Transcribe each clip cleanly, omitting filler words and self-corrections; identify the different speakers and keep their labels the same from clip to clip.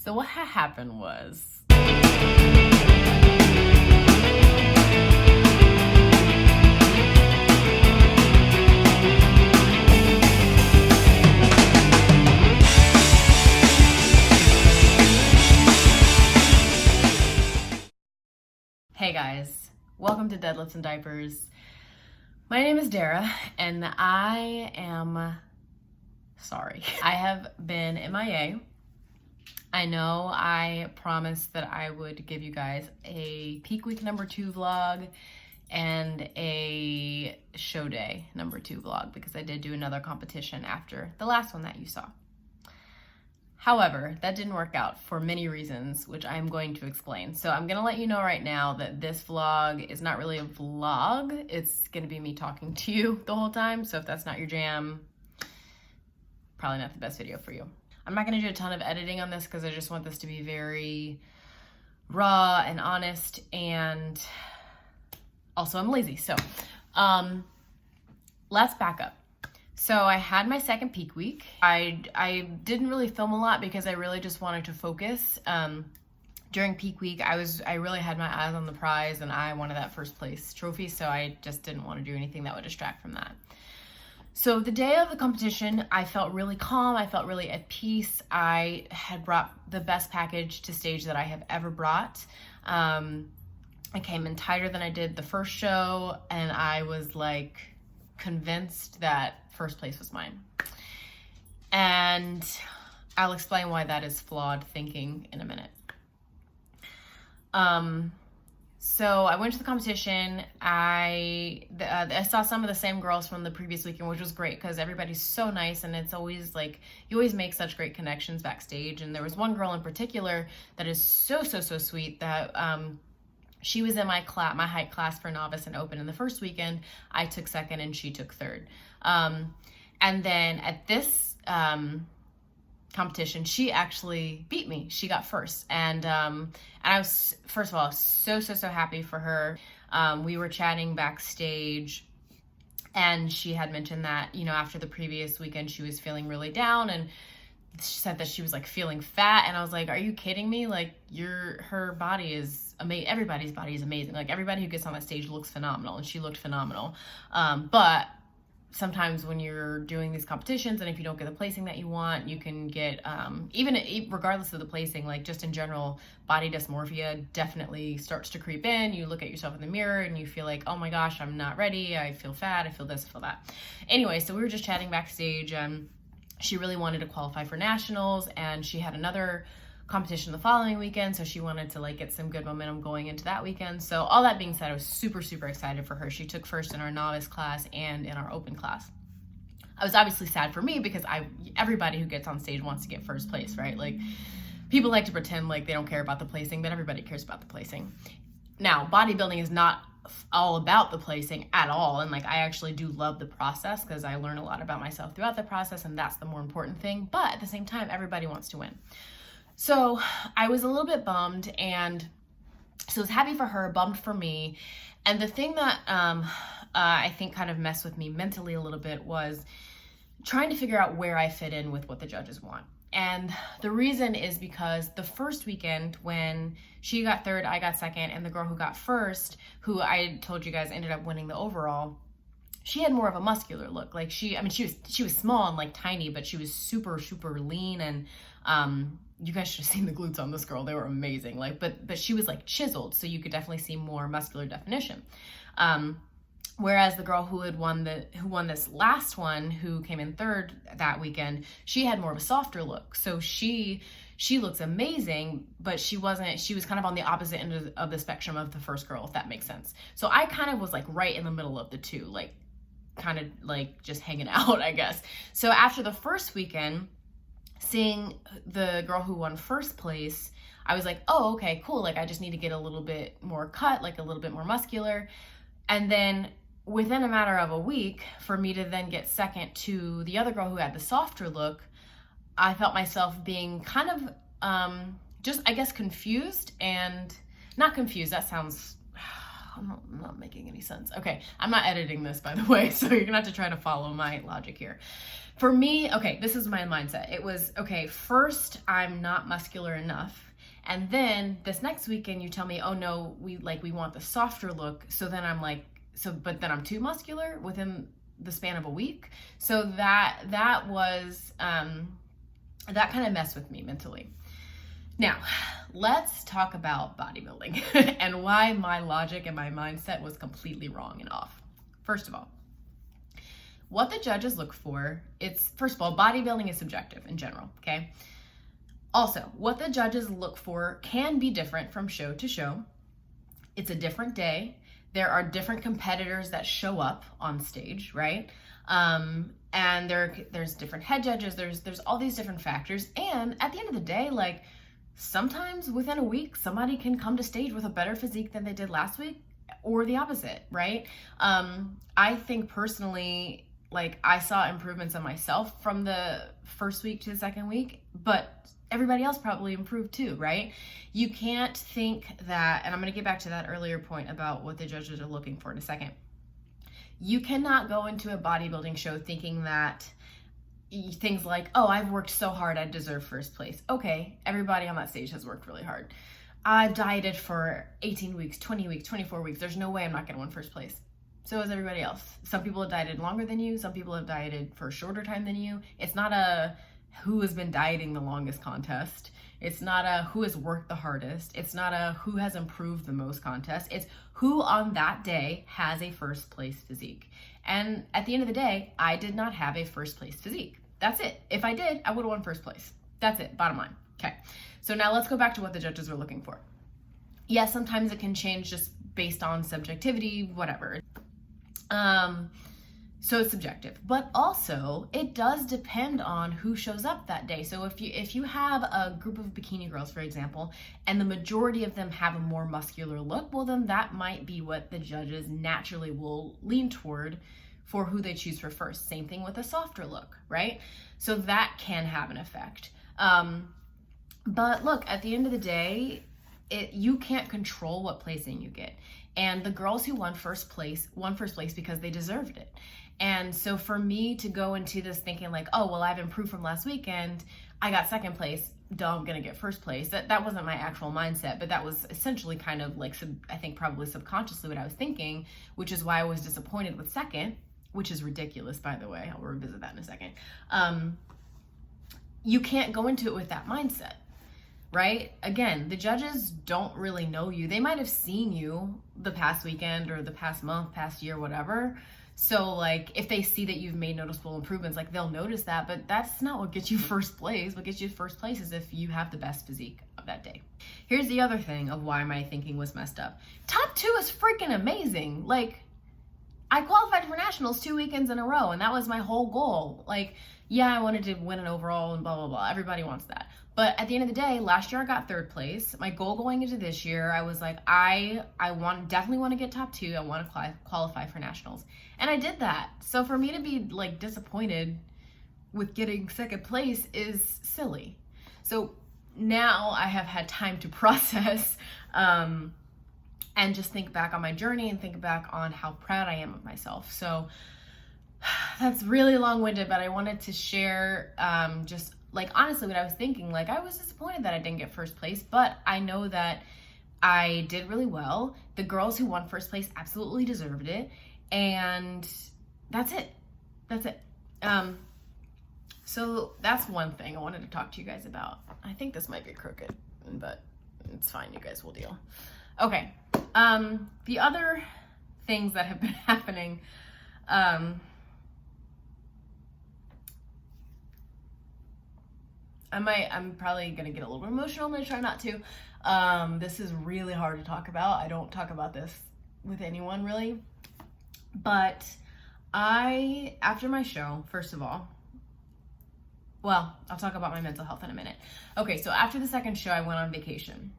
Speaker 1: So what happened was, hey guys, welcome to Deadlifts and Diapers. My name is Dara, and I am sorry. I have been MIA. I know I promised that I would give you guys a peak week number 2 vlog and a show day number 2 vlog because I did do another competition after the last one that you saw. However, that didn't work out for many reasons, which I'm going to explain. So I'm gonna let you know right now that this vlog is not really a vlog. It's gonna be me talking to you the whole time. So if that's not your jam, probably not the best video for you. I'm not gonna do a ton of editing on this because I just want this to be very raw and honest, and also I'm lazy. So let's back up. So I had my second peak week. I didn't really film a lot because I really just wanted to focus. During peak week, I really had my eyes on the prize and I wanted that first place trophy, so I just didn't want to do anything that would distract from that. So the day of the competition, I felt really calm. I felt really at peace. I had brought the best package to stage that I have ever brought. I came in tighter than I did the first show, and I was like convinced that first place was mine. And I'll explain why that is flawed thinking in a minute. So I went to the competition. I saw some of the same girls from the previous weekend, which was great because everybody's so nice, and it's always like, you always make such great connections backstage. And there was one girl in particular that is so sweet that she was in my height class for novice and open in the first weekend. I took second and she took third. And then at this competition, she actually beat me. She got first. And I was, first of all, so happy for her. We were chatting backstage, and she had mentioned that, you know, after the previous weekend, she was feeling really down, and she said that she was like feeling fat. And I was like, are you kidding me? Like, her body is amazing. Everybody's body is amazing. Like, everybody who gets on that stage looks phenomenal, and she looked phenomenal. But sometimes when you're doing these competitions, and if you don't get the placing that you want, you can get, even regardless of the placing, like just in general, body dysmorphia definitely starts to creep in. You look at yourself in the mirror and you feel like, oh my gosh, I'm not ready. I feel fat. I feel this, I feel that. Anyway, so we were just chatting backstage, and she really wanted to qualify for nationals, and she had another competition the following weekend, so she wanted to like get some good momentum going into that weekend. So all that being said, I was super excited for her. She took first in our novice class and in our open class. I was obviously sad for me because everybody who gets on stage wants to get first place, right? Like, people like to pretend like they don't care about the placing, but everybody cares about the placing. Now, bodybuilding is not all about the placing at all, and like, I actually do love the process because I learn a lot about myself throughout the process, and that's the more important thing. But at the same time, everybody wants to win. So I was a little bit bummed, and so I was happy for her, bummed for me. And the thing that I think kind of messed with me mentally a little bit was trying to figure out where I fit in with what the judges want. And the reason is because the first weekend, when she got third, I got second, and the girl who got first, who I told you guys ended up winning the overall, she had more of a muscular look. Like, she was small and like tiny, but she was super lean, and you guys should have seen the glutes on this girl. They were amazing. Like, but she was like chiseled, so you could definitely see more muscular definition. Whereas the girl who won this last one, who came in third that weekend, she had more of a softer look. So she looks amazing, but she was kind of on the opposite end of the spectrum of the first girl, if that makes sense. So I kind of was like right in the middle of the two, like kind of like just hanging out, I guess. So after the first weekend, seeing the girl who won first place, I was like, oh, okay, cool. Like, I just need to get a little bit more cut, like a little bit more muscular. And then within a matter of a week, for me to then get second to the other girl who had the softer look, I felt myself being kind of just, I guess, confused, and not confused. That sounds, I'm not making any sense. Okay, I'm not editing this, by the way, so you're gonna have to try to follow my logic here. For me, okay, this is my mindset. It was, okay, first I'm not muscular enough. And then this next weekend you tell me, oh no, we want the softer look. So then I'm like, but then I'm too muscular within the span of a week. So that was, that kind of messed with me mentally. Now, let's talk about bodybuilding and why my logic and my mindset was completely wrong and off. First of all, what the judges look for, first of all, bodybuilding is subjective in general, okay? Also, what the judges look for can be different from show to show. It's a different day. There are different competitors that show up on stage, right? And there's different head judges, there's all these different factors. And at the end of the day, like, sometimes within a week, somebody can come to stage with a better physique than they did last week, or the opposite, right? I think personally, like, I saw improvements in myself from the first week to the second week, but everybody else probably improved too, right? You can't think that, and I'm going to get back to that earlier point about what the judges are looking for in a second. You cannot go into a bodybuilding show thinking that things like, oh, I've worked so hard, I deserve first place. Okay, everybody on that stage has worked really hard. I've dieted for 18 weeks, 20 weeks, 24 weeks. There's no way I'm not going to win first place. So is everybody else. Some people have dieted longer than you. Some people have dieted for a shorter time than you. It's not a who has been dieting the longest contest. It's not a who has worked the hardest. It's not a who has improved the most contest. It's who on that day has a first place physique. And at the end of the day, I did not have a first place physique. That's it. If I did, I would have won first place. That's it, bottom line. Okay, so now let's go back to what the judges are looking for. Yes, sometimes it can change just based on subjectivity, whatever. So it's subjective, but also it does depend on who shows up that day. So if you have a group of bikini girls, for example, and the majority of them have a more muscular look, well, then that might be what the judges naturally will lean toward for who they choose for first. Same thing with a softer look, right? So that can have an effect. But look, at the end of the day, you can't control what placing you get. And the girls who won first place because they deserved it. And so for me to go into this thinking like, oh, well, I've improved from last weekend, I got second place, I'm gonna get first place. That wasn't my actual mindset, but that was essentially kind of like, I think probably subconsciously what I was thinking, which is why I was disappointed with second, which is ridiculous, by the way. I'll revisit that in a second. You can't go into it with that mindset, right? Again, the judges don't really know you. They might have seen you the past weekend or the past month, past year, whatever. So like, if they see that you've made noticeable improvements, like they'll notice that, but that's not what gets you first place. What gets you first place is if you have the best physique of that day. Here's the other thing of why my thinking was messed up. Top 2 is freaking amazing. Like, I qualified for nationals 2 weekends in a row, and that was my whole goal. Like, yeah, I wanted to win an overall and blah, blah, blah. Everybody wants that. But at the end of the day, last year I got third place. My goal going into this year, I was like, I definitely want to get top 2. I want to qualify for nationals. And I did that. So for me to be like disappointed with getting second place is silly. So now I have had time to process and just think back on my journey and think back on how proud I am of myself. So that's really long-winded, but I wanted to share just like honestly what I was thinking. Like, I was disappointed that I didn't get first place, but I know that I did really well. The girls who won first place absolutely deserved it. And that's it. So that's one thing I wanted to talk to you guys about. I think this might be crooked, but it's fine. You guys will deal. Okay. The other things that have been happening, I'm probably going to get a little bit emotional. I'm going to try not to. This is really hard to talk about. I don't talk about this with anyone really. But after my show, first of all, well, I'll talk about my mental health in a minute. Okay, so after the second show, I went on vacation.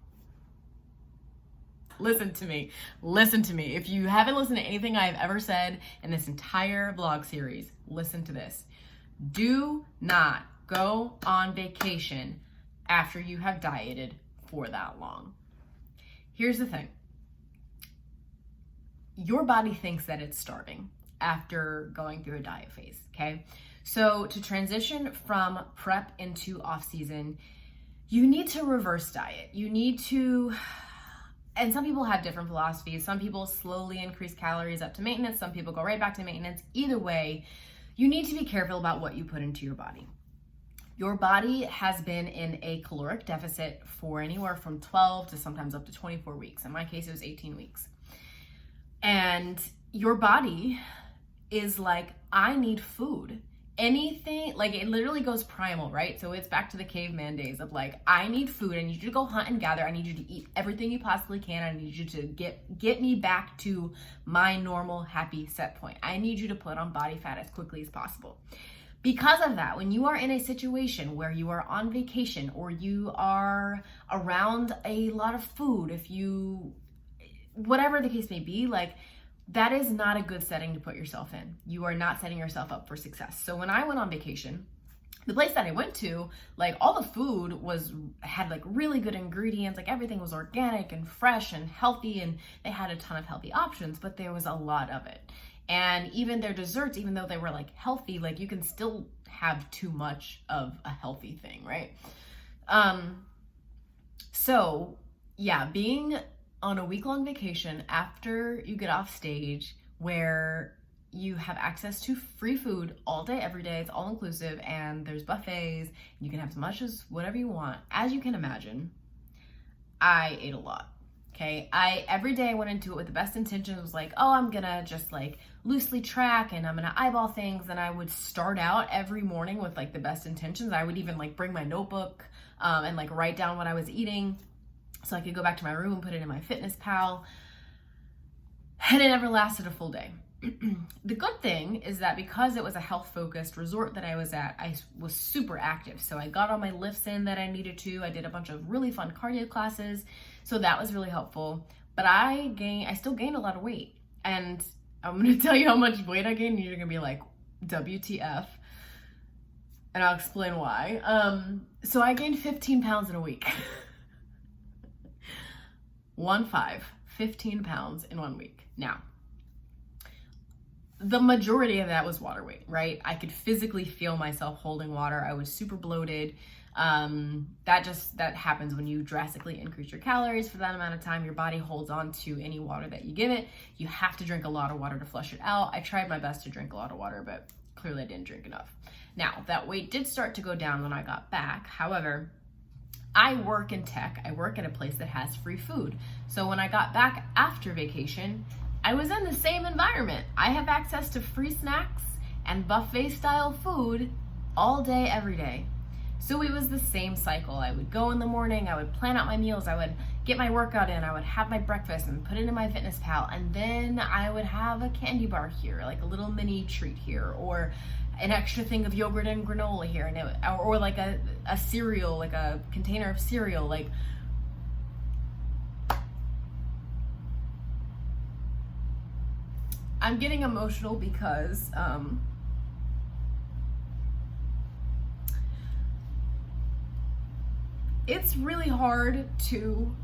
Speaker 1: Listen to me. If you haven't listened to anything I've ever said in this entire vlog series, listen to this. Do not go on vacation after you have dieted for that long. Here's the thing. Your body thinks that it's starving. after going through a diet phase, okay? So to transition from prep into off season, you need to reverse diet. You need to, and some people have different philosophies. Some people slowly increase calories up to maintenance. Some people go right back to maintenance. Either way, you need to be careful about what you put into your body. Your body has been in a caloric deficit for anywhere from 12 to sometimes up to 24 weeks. In my case, it was 18 weeks. And your body is like, I need food. Anything, like it literally goes primal, right? So it's back to the caveman days of like, I need food. I need you to go hunt and gather. I need you to eat everything you possibly can. I need you to get me back to my normal, happy set point. I need you to put on body fat as quickly as possible. Because of that, when you are in a situation where you are on vacation or you are around a lot of food, whatever the case may be, like that is not a good setting to put yourself in. You are not setting yourself up for success. So when I went on vacation, the place that I went to, like all the food had like really good ingredients, like everything was organic and fresh and healthy, and they had a ton of healthy options, but there was a lot of it. And even their desserts, even though they were like healthy, like you can still have too much of a healthy thing, right? So yeah, being on a week-long vacation after you get off stage where you have access to free food all day, every day, it's all inclusive, and there's buffets, and you can have as much as whatever you want. As you can imagine, I ate a lot. Okay, every day I went into it with the best intentions. Was like, oh, I'm gonna just like loosely track and I'm gonna eyeball things. And I would start out every morning with like the best intentions. I would even like bring my notebook and like write down what I was eating so I could go back to my room and put it in my fitness pal. And it never lasted a full day. The good thing is that because it was a health-focused resort that I was at, I was super active. So I got all my lifts in that I needed to. I did a bunch of really fun cardio classes. So that was really helpful. But I still gained a lot of weight. And I'm going to tell you how much weight I gained, and you're going to be like, WTF? And I'll explain why. So I gained 15 pounds in a week. 15 pounds in 1 week. Now, the majority of that was water weight, right? I could physically feel myself holding water. I was super bloated. That happens when you drastically increase your calories for that amount of time. Your body holds on to any water that you give it. You have to drink a lot of water to flush it out. I tried my best to drink a lot of water, but clearly I didn't drink enough. Now, that weight did start to go down when I got back. However, I work in tech. I work at a place that has free food. So when I got back after vacation, I was in the same environment. I have access to free snacks and buffet style food all day, every day. So it was the same cycle. I would go in the morning, I would plan out my meals, I would get my workout in, I would have my breakfast and put it in my fitness pal, and then I would have a candy bar here, like a little mini treat here, or an extra thing of yogurt and granola here, or like a cereal, like a container of cereal, like I'm getting emotional because it's really hard to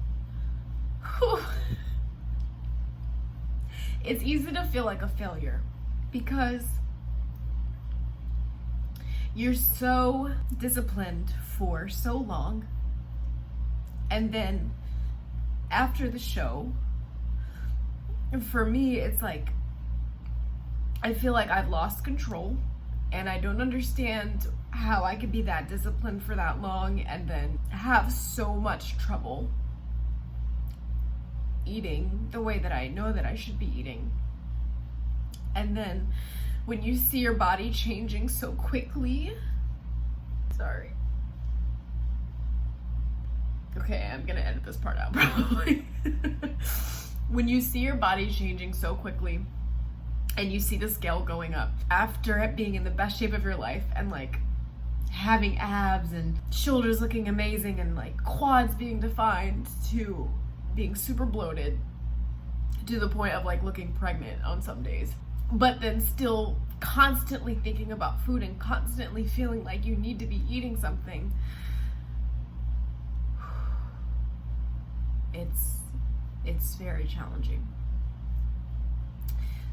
Speaker 1: it's easy to feel like a failure because you're so disciplined for so long, and then after the show, for me, it's like I feel like I've lost control, and I don't understand how I could be that disciplined for that long and then have so much trouble eating the way that I know that I should be eating. And then when you see your body changing so quickly, sorry. Okay, I'm gonna edit this part out probably. When you see your body changing so quickly, and you see the scale going up after it being in the best shape of your life and like having abs and shoulders looking amazing and like quads being defined, to being super bloated to the point of like looking pregnant on some days, but then still constantly thinking about food and constantly feeling like you need to be eating something. It's very challenging.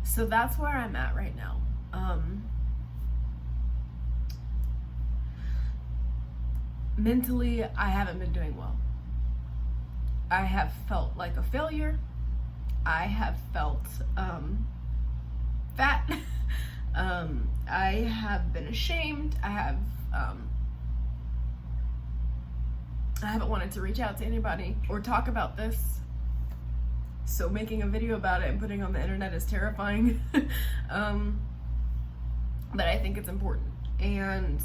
Speaker 2: So that's where I'm at right now. Mentally, I haven't been doing well. I have felt like a failure. I have felt fat. I have been ashamed. I haven't wanted to reach out to anybody or talk about this. So making a video about it and putting it on the internet is terrifying. But I think it's important. And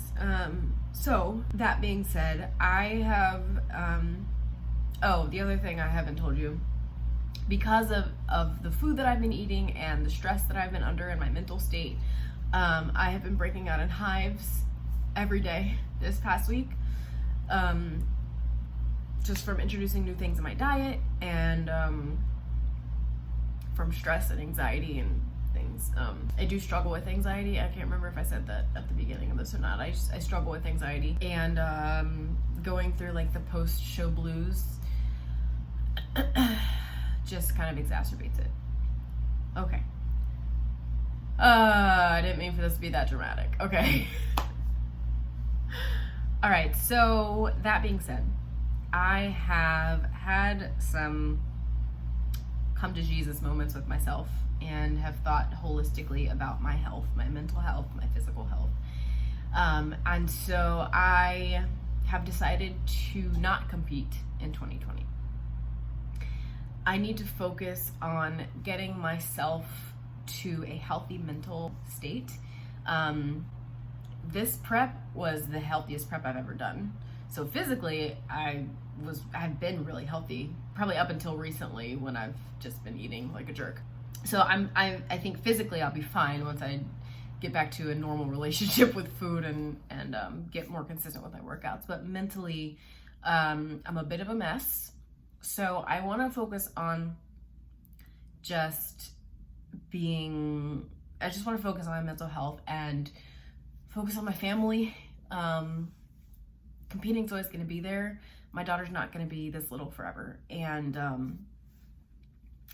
Speaker 2: so that being said, I have the other thing I haven't told you, because of the food that I've been eating and the stress that I've been under in my mental state, I have been breaking out in hives every day this past week, just from introducing new things in my diet and from stress and anxiety and things. I do struggle with anxiety. I can't remember if I said that at the beginning of this or not. I struggle with anxiety, and going through like the post-show blues just kind of exacerbates it. Okay. I didn't mean for this to be that dramatic. Okay. All right, so that being said, I have had some come to Jesus moments with myself and have thought holistically about my health, my mental health, my physical health. And so I have decided to not compete in 2020. I need to focus on getting myself to a healthy mental state. This prep was the healthiest prep I've ever done. So physically, I've been really healthy, probably up until recently when I've just been eating like a jerk. So I think physically I'll be fine once I get back to a normal relationship with food and get more consistent with my workouts. But mentally, I'm a bit of a mess. So I want to focus on I just want to focus on my mental health and focus on my family. Competing's always going to be there. My daughter's not going to be this little forever. And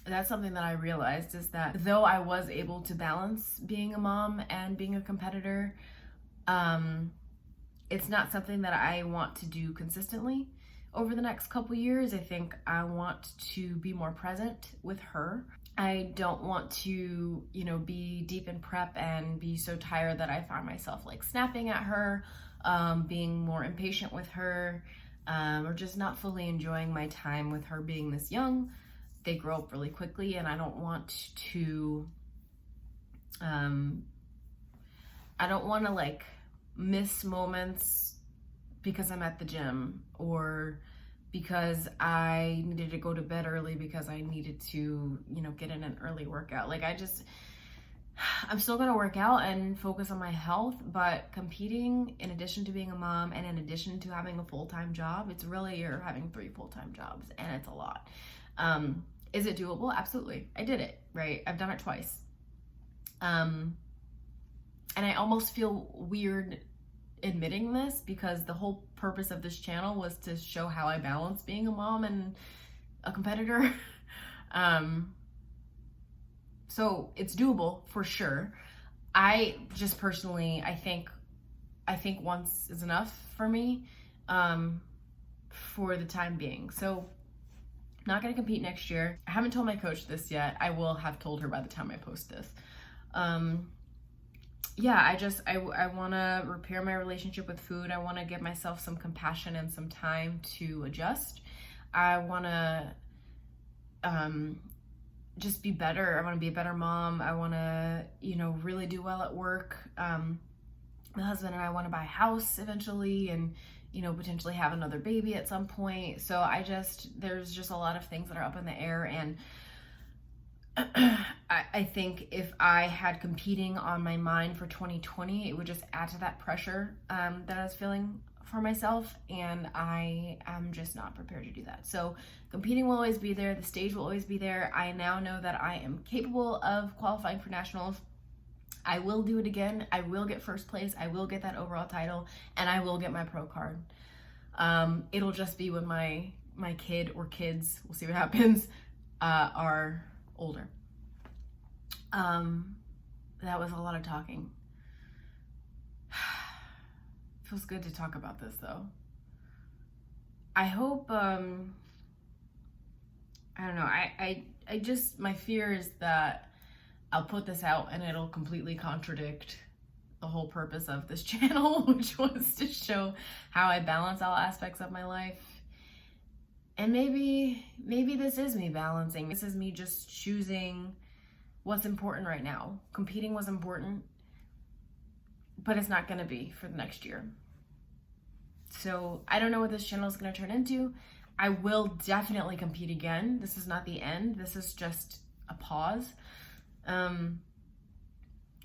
Speaker 2: that's something that I realized, is that though I was able to balance being a mom and being a competitor, it's not something that I want to do consistently over the next couple years. I think I want to be more present with her. I don't want to, be deep in prep and be so tired that I find myself like snapping at her, being more impatient with her, or just not fully enjoying my time with her being this young. They grow up really quickly, and I don't want to, like miss moments because I'm at the gym, or because I needed to go to bed early because I needed to, get in an early workout. Like I'm still gonna work out and focus on my health, but competing, in addition to being a mom and in addition to having a full-time job, it's really, you're having 3 full-time jobs, and it's a lot. Is it doable? Absolutely. I did it, right? I've done it twice. And I almost feel weird admitting this, because the whole purpose of this channel was to show how I balance being a mom and a competitor. So it's doable for sure. I just personally, I think once is enough for me, for the time being. So not going to compete next year. I haven't told my coach this yet. I will have told her by the time I post this. I want to repair my relationship with food. I want to give myself some compassion and some time to adjust. I want to just be better. I want to be a better mom. I want to, really do well at work. My husband and I want to buy a house eventually, and potentially have another baby at some point. So there's just a lot of things that are up in the air, and I think if I had competing on my mind for 2020, it would just add to that pressure that I was feeling for myself, and I am just not prepared to do that. So competing will always be there. The stage will always be there. I now know that I am capable of qualifying for nationals. I will do it again. I will get first place. I will get that overall title, and I will get my pro card. It'll just be when my kid or kids, we'll see what happens, are older. That was a lot of talking. Feels good to talk about this though. I hope, I don't know, I just, my fear is that I'll put this out and it'll completely contradict the whole purpose of this channel, which was to show how I balance all aspects of my life. And maybe this is me balancing. This is me just choosing what's important right now. Competing was important, but it's not gonna be for the next year. So I don't know what this channel is gonna turn into. I will definitely compete again. This is not the end. This is just a pause.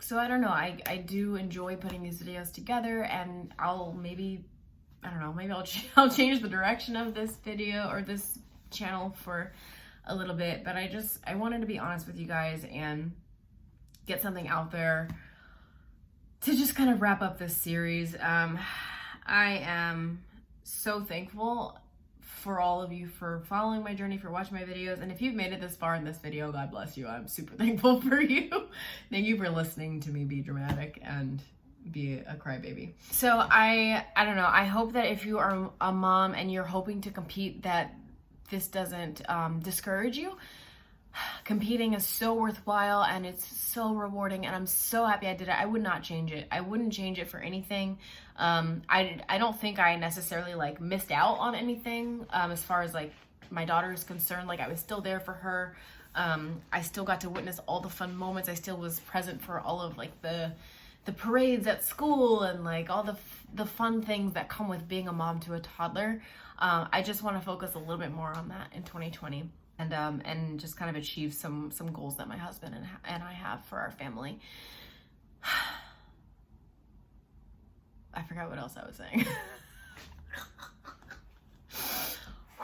Speaker 2: So I don't know. I do enjoy putting these videos together, and I'll maybe, I don't know, maybe I'll change the direction of this video or this channel for a little bit, but I wanted to be honest with you guys and get something out there to just kind of wrap up this series. I am so thankful for all of you for following my journey, for watching my videos, and if you've made it this far in this video, God bless you. I'm super thankful for you. Thank you for listening to me be dramatic and be a crybaby. So I don't know, I hope that if you are a mom and you're hoping to compete, that this doesn't discourage you. Competing is so worthwhile and it's so rewarding, and I'm so happy I did it. I would not change it. I wouldn't change it for anything. I don't think I necessarily like missed out on anything as far as like my daughter is concerned. Like I was still there for her. I still got to witness all the fun moments. I still was present for all of like the parades at school and like all the fun things that come with being a mom to a toddler. I just want to focus a little bit more on that in 2020. And just kind of achieve some goals that my husband and I have for our family. I forgot what else I was saying.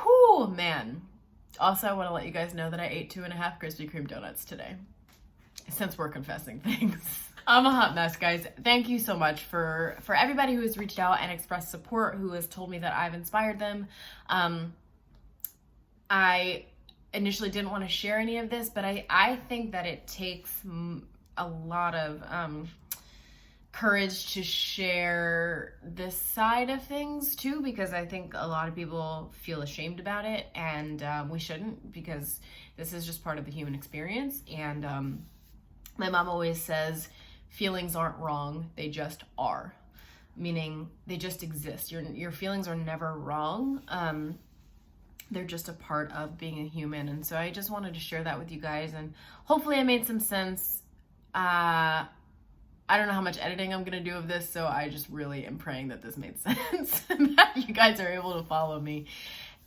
Speaker 2: Whew, man. Also, I want to let you guys know that I ate 2.5 Krispy Kreme donuts today, since we're confessing things. I'm a hot mess, guys. Thank you so much for everybody who has reached out and expressed support, who has told me that I've inspired them. I initially didn't want to share any of this, but I think that it takes a lot of courage to share this side of things too, because I think a lot of people feel ashamed about it, and we shouldn't, because this is just part of the human experience. And my mom always says feelings aren't wrong, they just are, meaning they just exist. Your feelings are never wrong. They're just a part of being a human. And so I just wanted to share that with you guys, and hopefully I made some sense. I don't know how much editing I'm gonna do of this, so I just really am praying that this made sense and that you guys are able to follow me.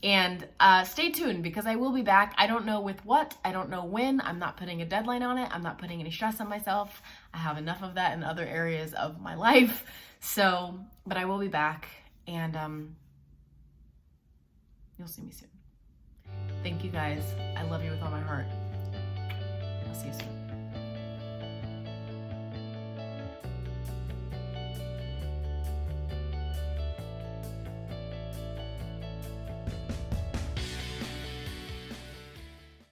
Speaker 2: And stay tuned, because I will be back. I don't know with what, I don't know when. I'm not putting a deadline on it. I'm not putting any stress on myself. I have enough of that in other areas of my life. So, but I will be back, and you'll see me soon. Thank you guys. I love you with all my heart. I'll see you soon.